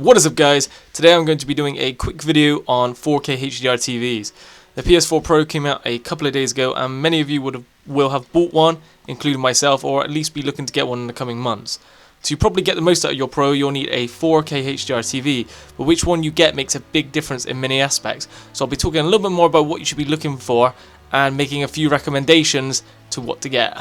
What is up guys, today I'm going to be doing a quick video on 4K HDR TVs. The PS4 Pro came out a couple of days ago and many of you will have bought one, including myself, or at least be looking to get one in the coming months. To probably get the most out of your Pro, you'll need a 4K HDR TV, but which one you get makes a big difference in many aspects. So I'll be talking a little bit more about what you should be looking for and making a few recommendations to what to get.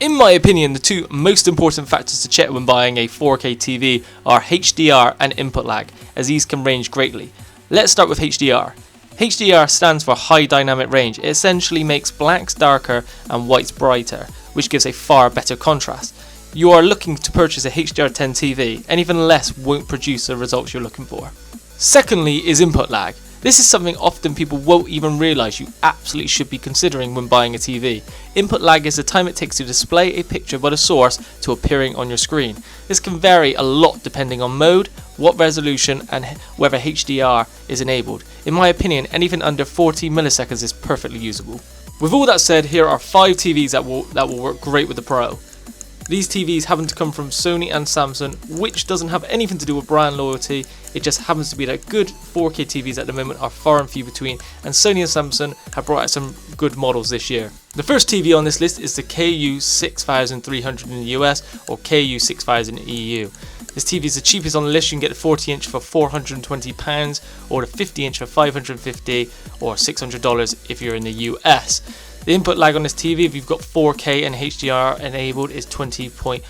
In my opinion, the two most important factors to check when buying a 4K TV are HDR and input lag, as these can range greatly. Let's start with HDR. HDR stands for High Dynamic Range. It essentially makes blacks darker and whites brighter, which gives a far better contrast. You are looking to purchase a HDR10 TV, and even less won't produce the results you're looking for. Secondly is input lag. This is something often people won't even realise you absolutely should be considering when buying a TV. Input lag is the time it takes to display a picture by the source to appearing on your screen. This can vary a lot depending on mode, what resolution, and whether HDR is enabled. In my opinion, anything under 40 milliseconds is perfectly usable. With all that said, here are 5 TVs that will work great with the Pro. These TVs happen to come from Sony and Samsung, which doesn't have anything to do with brand loyalty. It just happens to be that good 4K TVs at the moment are far and few between, and Sony and Samsung have brought out some good models this year. The first TV on this list is the KU6300 in the US or KU6000 in the EU. This TV is the cheapest on the list. You can get the 40-inch for £420 or the 50-inch for $550 or $600 if you're in the US. The input lag on this TV, if you've got 4K and HDR enabled, is 20.4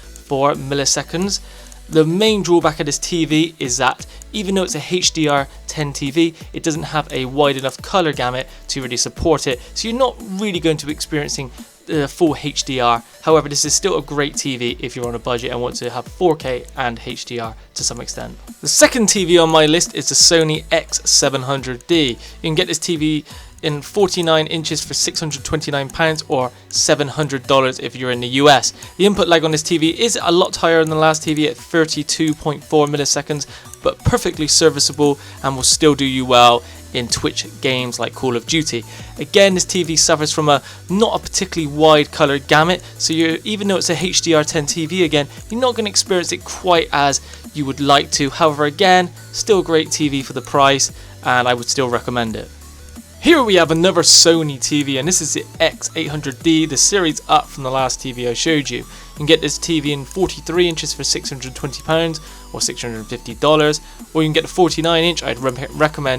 milliseconds. The main drawback of this TV is that even though it's a HDR 10 TV, it doesn't have a wide enough color gamut to really support it, so you're not really going to be experiencing full HDR. However, this is still a great TV if you're on a budget and want to have 4K and HDR to some extent. The second TV on my list is the Sony X700D. You can get this TV in 49 inches for £629 or $700 if you're in the US. The input lag on this TV is a lot higher than the last TV at 32.4 milliseconds, but perfectly serviceable and will still do you well in Twitch games like Call of Duty. Again, this TV suffers from not a particularly wide color gamut, so even though it's a HDR10 TV again, you're not going to experience it quite as you would like to. However, again, still a great TV for the price, and I would still recommend it. Here we have another Sony TV, and this is the X800D, the series up from the last TV I showed you. You can get this TV in 43 inches for £620 or $650, or you can get the 49 inch. I'd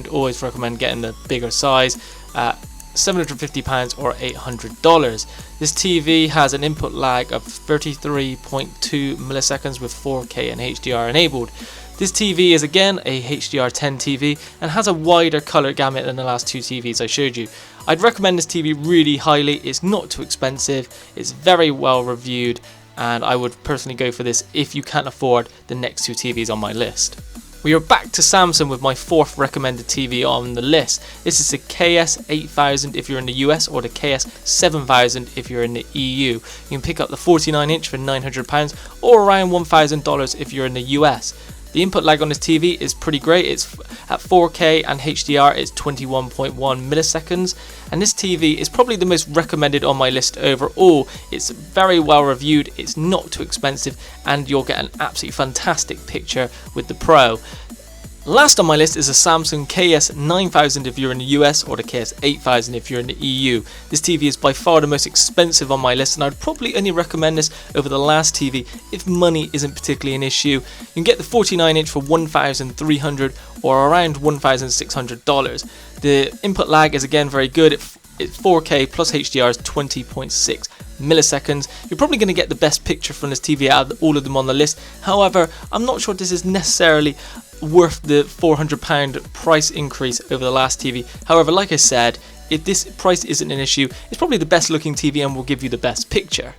always recommend getting the bigger size at £750 or $800. This TV has an input lag of 33.2 milliseconds with 4K and HDR enabled. This TV is again a HDR10 TV and has a wider color gamut than the last two TVs I showed you. I'd recommend this TV really highly. It's not too expensive, it's very well reviewed, and I would personally go for this if you can't afford the next two TVs on my list. We are back to Samsung with my fourth recommended TV on the list. This is the KS8000 if you're in the US or the KS7000 if you're in the EU. You can pick up the 49 inch for £900 or around $1,000 if you're in the US. The input lag on this TV is pretty great. It's at 4K and HDR, it's 21.1 milliseconds, and this TV is probably the most recommended on my list overall. It's very well reviewed, it's not too expensive, and you'll get an absolutely fantastic picture with the Pro. Last on my list is a Samsung KS9000 if you're in the US or the KS8000 if you're in the EU. This TV is by far the most expensive on my list, and I'd probably only recommend this over the last TV if money isn't particularly an issue. You can get the 49 inch for $1,300 or around $1,600. The input lag is again very good. It's 4K plus HDR is 20.6 milliseconds. You're probably going to get the best picture from this TV out of all of them on the list. However, I'm not sure this is necessarily worth the £400 price increase over the last TV. However, like I said, if this price isn't an issue, it's probably the best looking TV and will give you the best picture.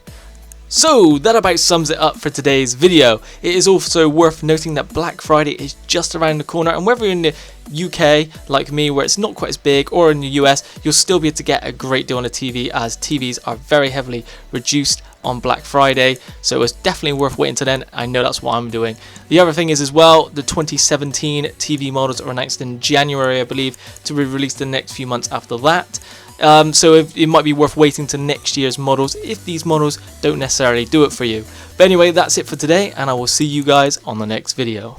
So that about sums it up for today's video. It is also worth noting that Black Friday is just around the corner, and whether you're in the UK like me where it's not quite as big, or in the US, you'll still be able to get a great deal on a TV, as TVs are very heavily reduced on Black Friday, so it's definitely worth waiting till then. I know that's what I'm doing. The other thing is as well, the 2017 TV models are announced in January, I believe, to be released the next few months after that. So it might be worth waiting to next year's models if these models don't necessarily do it for you. But anyway, that's it for today, and I will see you guys on the next video.